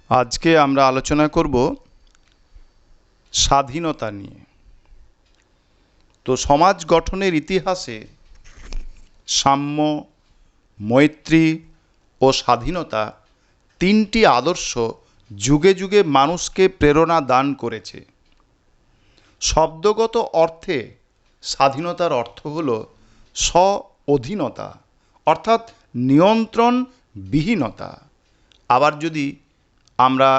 আজকে আমরা আলোচনা করব স্বাধীনতা নিয়ে। তো সমাজ গঠনের ইতিহাসে সাম্য, মৈত্রী ও স্বাধীনতা তিনটি আদর্শ যুগে যুগে মানুষকে প্রেরণা দান করেছে। শব্দগত অর্থে স্বাধীনতার অর্থ হল স্ব-অধীনতা, অর্থাৎ নিয়ন্ত্রণবিহীনতা। আবার যদি আমরা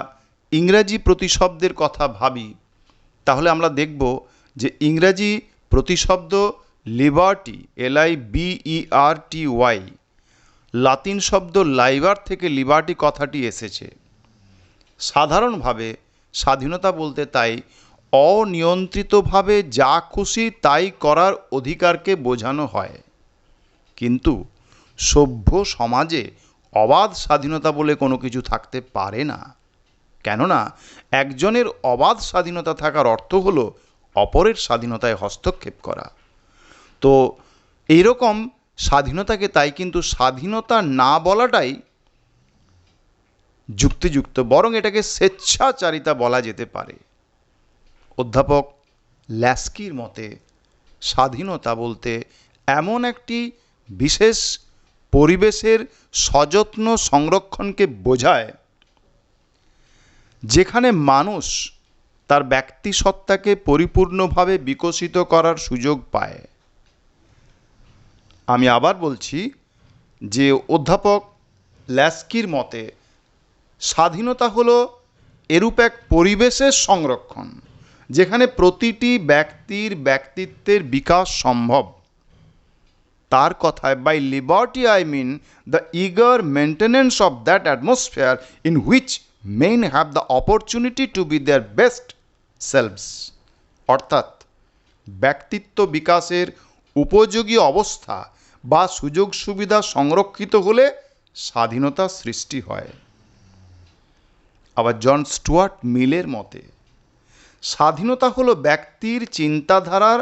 ইংরাজি প্রতিশব্দের কথা ভাবি, তাহলে আমরা দেখব যে ইংরাজি প্রতিশব্দ লিবার্টি, LIBERTY, লাতিন শব্দ লাইবার থেকে লিবার্টি কথাটি এসেছে। সাধারণভাবে স্বাধীনতা বলতে তাই অনিয়ন্ত্রিতভাবে যা খুশি তাই করার অধিকারকে বোঝানো হয়। কিন্তু সভ্য সমাজে অবাধ স্বাধীনতা বলে কোনো কিছু থাকতে পারে না, কেননা একজনের অবাধ স্বাধীনতা থাকার অর্থ হলো অপরের স্বাধীনতায় হস্তক্ষেপ করা। তো এইরকম স্বাধীনতাকে তাই কিন্তু স্বাধীনতা না বলাটাই যুক্তিযুক্ত, বরং এটাকে স্বেচ্ছাচারিতা বলা যেতে পারে। অধ্যাপক ল্যাস্কির মতে স্বাধীনতা বলতে এমন একটি বিশেষ পরিবেশের সযত্ন সংরক্ষণকে বোঝায় যেখানে মানুষ তার ব্যক্তিসত্তাকে পরিপূর্ণভাবে বিকশিত করার সুযোগ পায়। আমি আবার বলছি যে অধ্যাপক ল্যাস্কির মতে স্বাধীনতা হলো এরূপ এক পরিবেশের সংরক্ষণ যেখানে প্রতিটি ব্যক্তির ব্যক্তিত্বের বিকাশ সম্ভব। তার কথায়, by liberty I mean the eager maintenance of that atmosphere in which men have the opportunity to be their best selves. অর্থাৎ ব্যক্তিত্ব বিকাশের উপযোগী অবস্থা বা সুযোগ সুবিধা সংরক্ষিত হলে স্বাধীনতা সৃষ্টি হয়। আবার জন স্টুয়ার্ট মিলের মতে স্বাধীনতা হলো ব্যক্তির চিন্তাধারার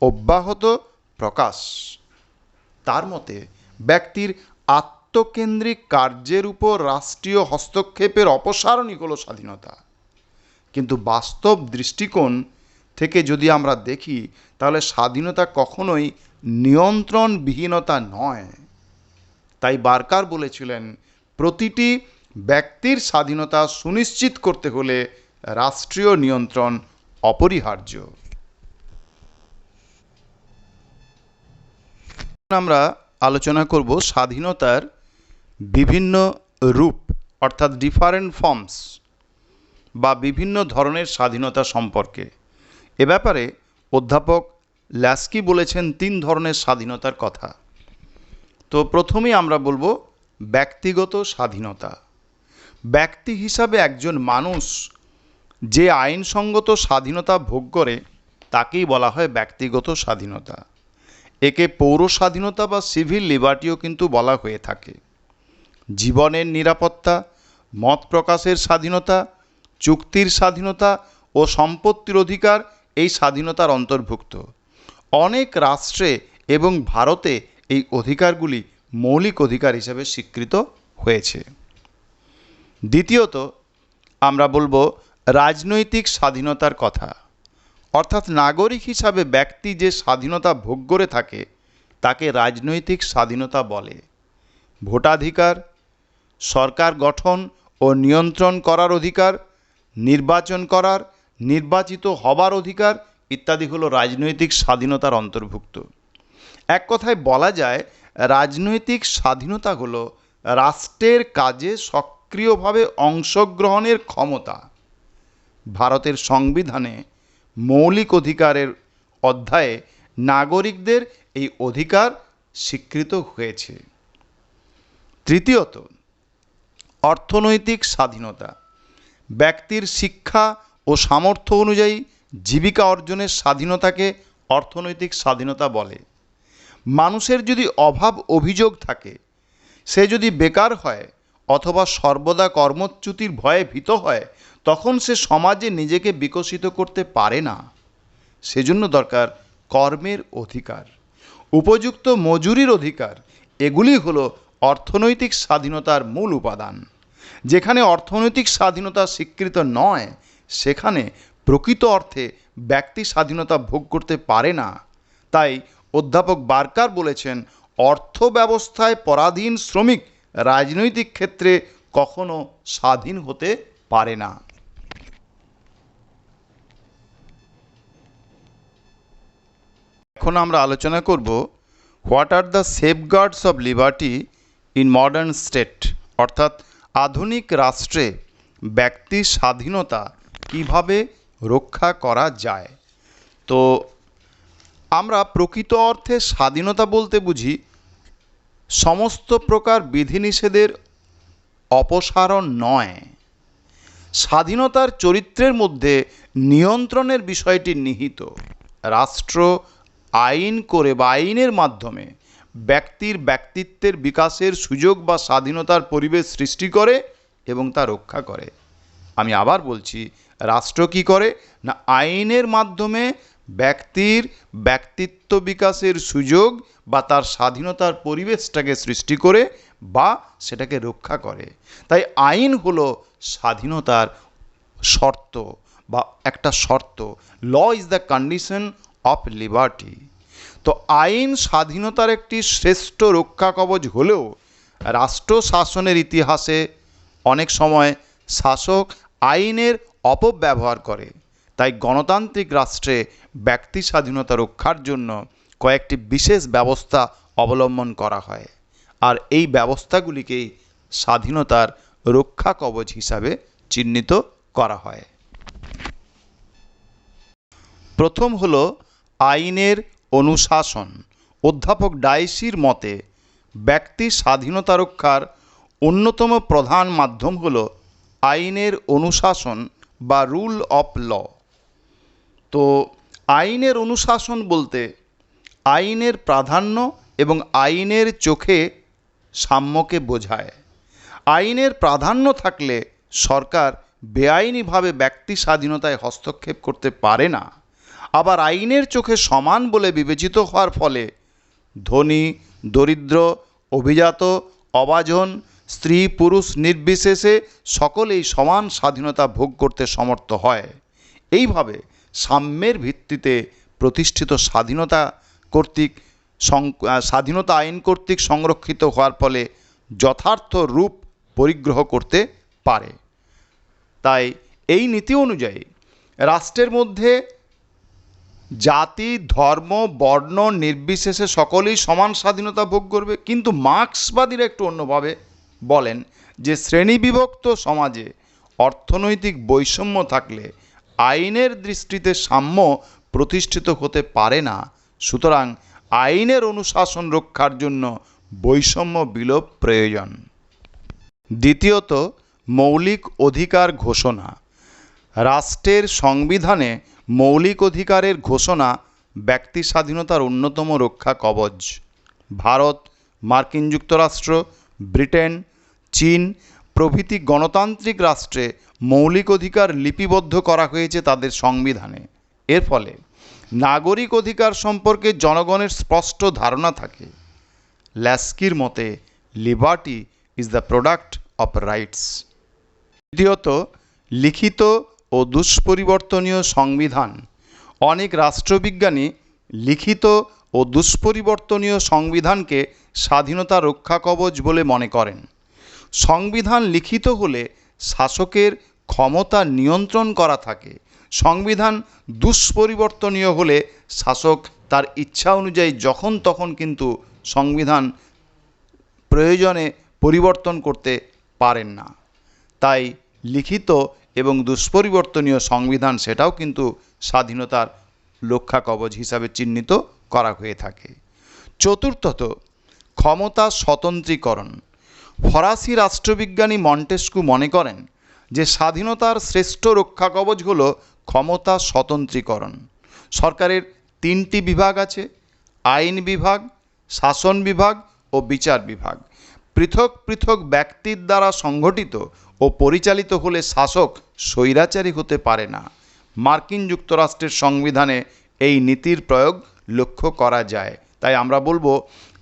অব্যাহত প্রকাশ। তার মতে ব্যক্তির আত্মকেন্দ্রিক কার্যের উপর রাষ্ট্রীয় হস্তক্ষেপের অপসারণই হলো স্বাধীনতা। কিন্তু বাস্তব দৃষ্টিকোণ থেকে যদি আমরা দেখি, তাহলে স্বাধীনতা কখনোই নিয়ন্ত্রণবিহীনতা নয়। তাই বার্কার বলেছিলেন, প্রতিটি ব্যক্তির স্বাধীনতা সুনিশ্চিত করতে হলে রাষ্ট্রীয় নিয়ন্ত্রণ অপরিহার্য। আমরা আলোচনা করব স্বাধীনতার বিভিন্ন রূপ, অর্থাৎ ডিফারেন্ট ফর্মস বা বিভিন্ন ধরনের স্বাধীনতা সম্পর্কে। এ ব্যাপারে অধ্যাপক ল্যাস্কি বলেছেন 3 ধরনের স্বাধীনতার কথা। তো প্রথমেই আমরা বলবো ব্যক্তিগত স্বাধীনতা। ব্যক্তি হিসাবে একজন মানুষ যে আইনসঙ্গত স্বাধীনতা ভোগ করে তাকেই বলা হয় ব্যক্তিগত স্বাধীনতা। একে পৌর স্বাধীনতা বা সিভিল লিবার্টিও কিন্তু বলা হয়ে থাকে। জীবনের নিরাপত্তা, মত প্রকাশের স্বাধীনতা, চুক্তির স্বাধীনতা ও সম্পত্তির অধিকার এই স্বাধীনতার অন্তর্ভুক্ত। অনেক রাষ্ট্রে এবং ভারতে এই অধিকারগুলি মৌলিক অধিকার হিসেবে স্বীকৃত হয়েছে। দ্বিতীয়ত আমরা বলবো রাজনৈতিক স্বাধীনতার কথা। অর্থাৎ নাগরিক হিসাবে ব্যক্তি যে স্বাধীনতা ভোগ করে থাকে তাকে রাজনৈতিক স্বাধীনতা বলে। ভোটাধিকার, সরকার গঠন ও নিয়ন্ত্রণ করার অধিকার, নির্বাচন করার, নির্বাচিত হবার অধিকার ইত্যাদি হলো রাজনৈতিক স্বাধীনতার অন্তর্ভুক্ত। এক কথায় বলা যায়, রাজনৈতিক স্বাধীনতা হলো রাষ্ট্রের কাজে সক্রিয়ভাবে অংশগ্রহণের ক্ষমতা। ভারতের সংবিধানে মৌলিক অধিকারের অধ্যায়ে নাগরিকদের এই অধিকার স্বীকৃত হয়েছে। তৃতীয়ত অর্থনৈতিক স্বাধীনতা। ব্যক্তির শিক্ষা ও সামর্থ্য অনুযায়ী জীবিকা অর্জনের স্বাধীনতাকে অর্থনৈতিক স্বাধীনতা বলে। মানুষের যদি অভাব অভিযোগ থাকে, সে যদি বেকার হয় অথবা সর্বদা কর্মচ্যুতির ভয়ে ভীত হয়, তখন সে সমাজে নিজেকে বিকশিত করতে পারে না। সেজন্য দরকার কর্মের অধিকার, উপযুক্ত মজুরির অধিকার। এগুলি হলো অর্থনৈতিক স্বাধীনতার মূল উপাদান। যেখানে অর্থনৈতিক স্বাধীনতা স্বীকৃত নয় সেখানে প্রকৃত অর্থে ব্যক্তি স্বাধীনতা ভোগ করতে পারে না। তাই অধ্যাপক বার্কার বলেছেন, অর্থ ব্যবস্থায় পরাধীন শ্রমিক রাজনৈতিক ক্ষেত্রে কখনো স্বাধীন হতে পারে না। এখন আমরা আলোচনা করব what are the সেফগার্ডস of liberty in modern state, অর্থাৎ আধুনিক রাষ্ট্রে ব্যক্তির স্বাধীনতা কিভাবে রক্ষা করা যায়। তো আমরা প্রকৃত অর্থে স্বাধীনতা বলতে বুঝি সমস্ত প্রকার বিধিনিষেধের অপসারণ নয়। স্বাধীনতার চরিত্রের মধ্যে নিয়ন্ত্রণের বিষয়টি নিহিত। রাষ্ট্র আইন করে বা আইনের মাধ্যমে ব্যক্তির ব্যক্তিত্বের বিকাশের সুযোগ বা স্বাধীনতার পরিবেশ সৃষ্টি করে এবং তা রক্ষা করে। আমি আবার বলছি, রাষ্ট্র কি করে না আইনের মাধ্যমে ব্যক্তির ব্যক্তিত্ব বিকাশের সুযোগ বা তার স্বাধীনতার পরিবেশটাকে সৃষ্টি করে বা সেটাকে রক্ষা করে। তাই আইন হলো স্বাধীনতার শর্ত বা একটা শর্ত। Law is the condition of liberty. তো আইন স্বাধীনতার একটি শ্রেষ্ঠ রক্ষা কবচ হলেও রাষ্ট্র শাসনের ইতিহাসে অনেক সময় শাসক আইনের অপব্যবহার করে। তাই গণতান্ত্রিক রাষ্ট্রে ব্যক্তি স্বাধীনতা রক্ষার জন্য কয়েকটি বিশেষ ব্যবস্থা অবলম্বন করা হয়, আর এই ব্যবস্থাগুলিকেই স্বাধীনতার রক্ষা কবচ হিসাবে চিহ্নিত করা হয়। প্রথম হল আইনের অনুশাসন। অধ্যাপক ডাইসির মতে ব্যক্তি স্বাধীনতা রক্ষার অন্যতম প্রধান মাধ্যম হল আইনের অনুশাসন বা রুল অফ ল। তো আইনের অনুশাসন বলতে আইনের প্রাধান্য এবং আইনের চোখে সাম্যকে বোঝায়। আইনের প্রাধান্য থাকলে সরকার বেআইনিভাবে ব্যক্তি স্বাধীনতায় হস্তক্ষেপ করতে পারে না। আবার আইনের চোখে সমান বলে বিবেচিত হওয়ার ফলে ধনী দরিদ্র অভিজাত অবাজন স্ত্রী পুরুষ নির্বিশেষে সকলেই সমান স্বাধীনতা ভোগ করতে সমর্থ হয়। এইভাবে সাম্যের ভিত্তিতে প্রতিষ্ঠিত স্বাধীনতা আইন কর্তৃক সংরক্ষিত হওয়ার ফলে যথার্থ রূপ পরিগ্রহ করতে পারে। তাই এই নীতি অনুযায়ী রাষ্ট্রের মধ্যে জাতি ধর্ম বর্ণ নির্বিশেষে সকলেই সমান স্বাধীনতা ভোগ করবে। কিন্তু মার্ক্সবাদীরা একটু অন্যভাবে বলেন যে শ্রেণীবিভক্ত সমাজে অর্থনৈতিক বৈষম্য থাকলে আইনের দৃষ্টিতে সাম্য প্রতিষ্ঠিত হতে পারে না। সুতরাং আইনের অনুশাসন রক্ষার জন্য বৈষম্য বিলোপ প্রয়োজন। দ্বিতীয়ত, মৌলিক অধিকার ঘোষণা। রাষ্ট্রের সংবিধানে মৌলিক অধিকারের ঘোষণা ব্যক্তি স্বাধীনতার অন্যতম রক্ষা কবচ। ভারত, মার্কিন যুক্তরাষ্ট্র, ব্রিটেন, চীন প্রভৃতি গণতান্ত্রিক রাষ্ট্রে মৌলিক অধিকার লিপিবদ্ধ করা হয়েছে তাদের সংবিধানে। এর ফলে নাগরিক অধিকার সম্পর্কে জনগণের স্পষ্ট ধারণা থাকে। ল্যাস্কির মতে liberty is the product of rights. তৃতীয়ত, লিখিত ও দুষ্পরিবর্তনীয় সংবিধান। অনেক রাষ্ট্রবিজ্ঞানী লিখিত ও দুষ্পরিবর্তনীয় সংবিধানকে স্বাধীনতা রক্ষা কবচ বলে মনে করেন। সংবিধান লিখিত হলে শাসকের ক্ষমতা নিয়ন্ত্রণ করা থাকে। সংবিধান দুষ্পরিবর্তনীয় হলে শাসক তার ইচ্ছা অনুযায়ী যখন তখন কিন্তু সংবিধান প্রয়োজনে পরিবর্তন করতে পারেন না। তাই লিখিত এবং দুষ্পরিবর্তনীয় সংবিধান সেটাও কিন্তু স্বাধীনতার রক্ষা কবচ হিসাবে চিহ্নিত করা হয়ে থাকে। চতুর্থত, ক্ষমতা স্বতন্ত্রীকরণ। ফরাসি রাষ্ট্রবিজ্ঞানী মন্টেস্কু মনে করেন যে স্বাধীনতার শ্রেষ্ঠ রক্ষা কবচ হল ক্ষমতা স্বতন্ত্রীকরণ। সরকারের তিনটি বিভাগ আছে: আইন বিভাগ, শাসন বিভাগ ও বিচার বিভাগ। পৃথক পৃথক ব্যক্তির দ্বারা সংগঠিত ও পরিচালিত হলে শাসক স্বৈরাচারী হতে পারে না। মার্কিন যুক্তরাষ্ট্রের সংবিধানে এই নীতির প্রয়োগ লক্ষ্য করা যায়। তাই আমরা বলবো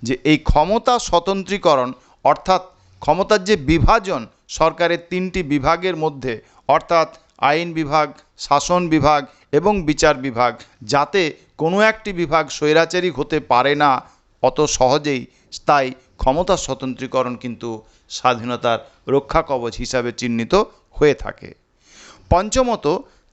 যে এই ক্ষমতা স্বতন্ত্রীকরণ অর্থাৎ ক্ষমতার যে বিভাজন সরকারের তিনটি বিভাগের মধ্যে, অর্থাৎ আইন বিভাগ, শাসন বিভাগ এবং বিচার বিভাগ, যাতে কোনো একটি বিভাগ স্বৈরাচারী হতে পারে না অত সহজেই, তাই ক্ষমতার স্বতন্ত্রীকরণ কিন্তু স্বাধীনতার রক্ষা কবচ হিসাবে চিহ্নিত হয়ে থাকে। পঞ্চমত,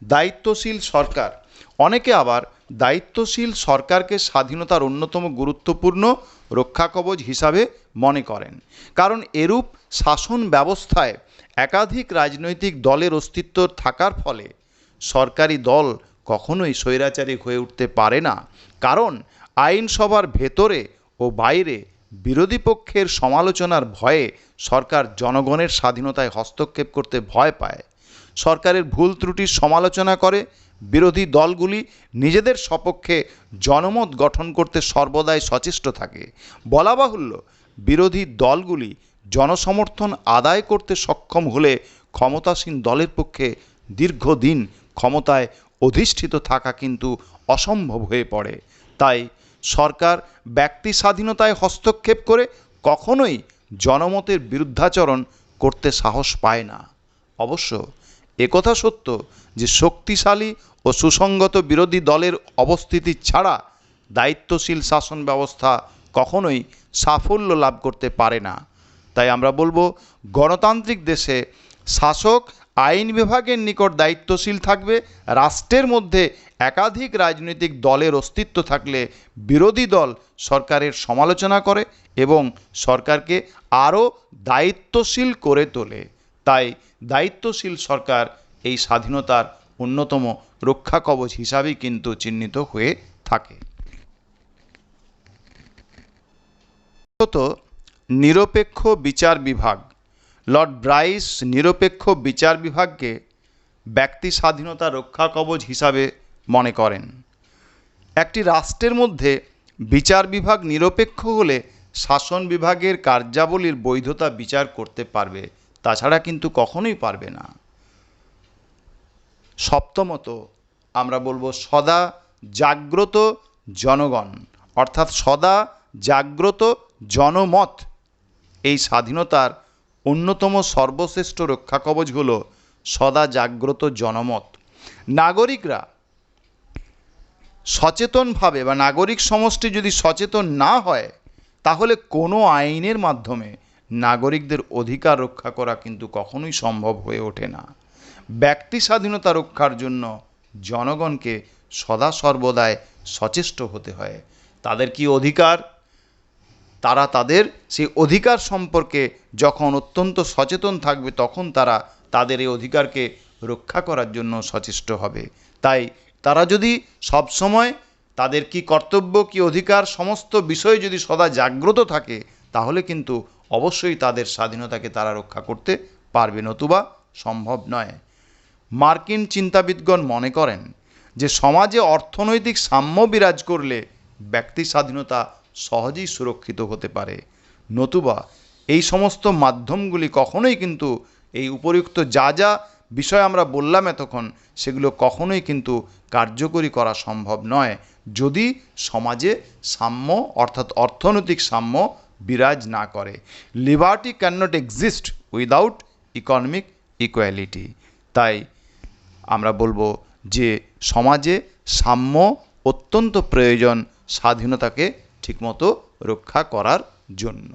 দায়িত্বশীল সরকার। অনেকে আবার দায়িত্বশীল সরকারকে স্বাধীনতার অন্যতম গুরুত্বপূর্ণ রক্ষা কবচ হিসাবে মনে করেন, কারণ এরূপ শাসন ব্যবস্থায় একাধিক রাজনৈতিক দলের অস্তিত্ব থাকার ফলে সরকারি দল কখনোই স্বৈরাচারী হয়ে উঠতে পারে না, কারণ আইনসভার ভেতরে ও বাইরে বিরোধী পক্ষের সমালোচনার ভয়ে সরকার জনগণের স্বাধীনতায় হস্তক্ষেপ করতে ভয় পায়। সরকারের ভুল ত্রুটির সমালোচনা করে বিরোধী দলগুলি নিজেদের সপক্ষে জনমত গঠন করতে সর্বদাই সচেষ্ট থাকে। বলা বাহুল্য, বিরোধী দলগুলি জনসমর্থন আদায় করতে সক্ষম হলে ক্ষমতাসীন দলের পক্ষে দীর্ঘদিন ক্ষমতায় অধিষ্ঠিত থাকা কিন্তু অসম্ভব হয়ে পড়ে। তাই সরকার ব্যক্তি স্বাধীনতায় হস্তক্ষেপ করে কখনোই জনমতের বিরুদ্ধাচরণ করতে সাহস পায় না। অবশ্য একথা সত্য যে শক্তিশালী ও সুসংগত বিরোধী দলের অবস্থিতি ছাড়া দায়িত্বশীল শাসন ব্যবস্থা কখনোই সাফল্য লাভ করতে পারে না। তাই আমরা বলবো, গণতান্ত্রিক দেশে শাসক আইন বিভাগের নিকট দায়িত্বশীল থাকবে। রাষ্ট্রের মধ্যে একাধিক রাজনৈতিক দলের অস্তিত্ব থাকলে বিরোধী দল সরকারের সমালোচনা করে এবং সরকারকে আরও দায়িত্বশীল করে তোলে। তাই দায়িত্বশীল সরকার এই স্বাধীনতার অন্যতম রক্ষা কবচ হিসাবেই কিন্তু চিহ্নিত হয়ে থাকে। নিরপেক্ষ বিচার বিভাগ। লর্ড ব্রাইস নিরপেক্ষ বিচার বিভাগকে ব্যক্তি স্বাধীনতা রক্ষা কবচ হিসাবে মনে করেন। একটি রাষ্ট্রের মধ্যে বিচার বিভাগ নিরপেক্ষ হলে শাসন বিভাগের কার্যাবলীর বৈধতা বিচার করতে পারবে, তাছাড়া কিন্তু কখনোই পারবে না। সপ্তমত, আমরা বলবো সদা জাগ্রত জনগণ, অর্থাৎ সদা জাগ্রত জনমত। এই স্বাধীনতার অন্যতম সর্বশ্রেষ্ঠ রক্ষা কবচ হল সদা জাগ্রত জনমত। নাগরিকরা সচেতনভাবে বা নাগরিক সমষ্টি যদি সচেতন না হয়, তাহলে কোনো আইনের মাধ্যমে নাগরিকদের অধিকার রক্ষা করা কিন্তু কখনোই সম্ভব হয়ে ওঠে না। ব্যক্তি স্বাধীনতা রক্ষার জন্য জনগণকে সদা সর্বদাই সচেষ্ট হতে হয়। তাদের কি অধিকার, তারা তাদের সেই অধিকার সম্পর্কে যখন অত্যন্ত সচেতন থাকবে, তখন তারা তাদের এই অধিকারকে রক্ষা করার জন্য সচেষ্ট হবে। তাই তারা যদি সবসময় তাদের কি কর্তব্য, কি অধিকার, সমস্ত বিষয়ে যদি সদা জাগ্রত থাকে, তাহলে কিন্তু অবশ্যই তাদের স্বাধীনতাকে তারা রক্ষা করতে পারবে, নতুবা সম্ভব নয়। মার্কিন চিন্তাবিদগণ মনে করেন যে সমাজে অর্থনৈতিক সাম্য বিরাজ করলে ব্যক্তি স্বাধীনতা সহজেই সুরক্ষিত হতে পারে, নতুবা এই সমস্ত মাধ্যমগুলি কখনোই কিন্তু এই উপরিউক্ত যা যা বিষয় আমরা বললাম এতক্ষণ, সেগুলো কখনোই কিন্তু কার্যকরী করা সম্ভব নয় যদি সমাজে সাম্য অর্থাৎ অর্থনৈতিক সাম্য বিরাজ না করে। Liberty can not exist without economic equality. তাই আমরা বলবো যে সমাজে সাম্য অত্যন্ত প্রয়োজন স্বাধীনতাকে ঠিকমতো রক্ষা করার জন্য।